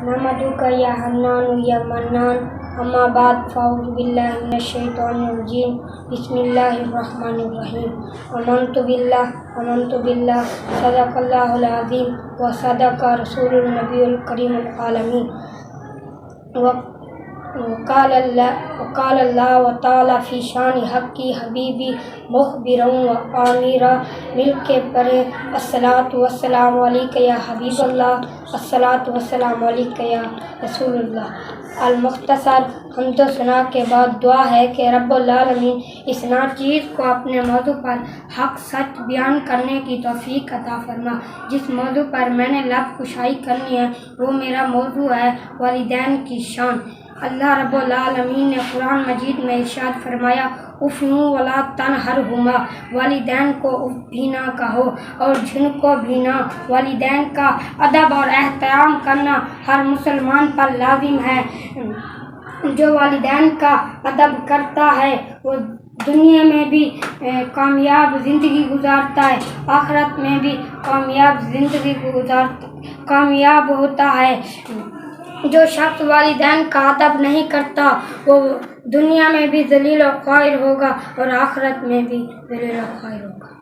نحمدک یا حنان یا منان اما بعد فاعوذ باللہ من الشیطان الرجیم بسم اللہ الرحمن الرحیم آمنت باللہ صدق اللہ العظیم و صدق رسول النبی الکریم العالمین وقال اللہ تعالی فی شان حقی حبیبی مخبرا و آمیرا، مل کے پڑھیں الصلاۃ والسلام علیک یا حبیب اللہ، الصلاۃ والسلام علیک یا رسول اللہ۔ المختصر حمد و ثنا کے بعد دعا ہے کہ رب العالمین اس ناچیز کو اپنے موضوع پر حق سچ بیان کرنے کی توفیق عطا فرما۔ جس موضوع پر میں نے لب کشائی کرنی ہے وہ میرا موضوع ہے والدین کی شان۔ اللہ رب العالمین نے قرآن مجید میں ارشاد فرمایا اُفْنُوا وَلَا تَنْهَرْهُمَا، والدین کو اف بھی نہ کہو اور جن کو بھی نہ۔ والدین کا ادب اور احترام کرنا ہر مسلمان پر لازم ہے۔ جو والدین کا ادب کرتا ہے وہ دنیا میں بھی کامیاب زندگی گزارتا ہے، آخرت میں بھی کامیاب ہوتا ہے۔ جو شخص والدین کا ادب نہیں کرتا وہ دنیا میں بھی ذلیل و خوار ہوگا اور آخرت میں بھی ذلیل و خوار ہوگا۔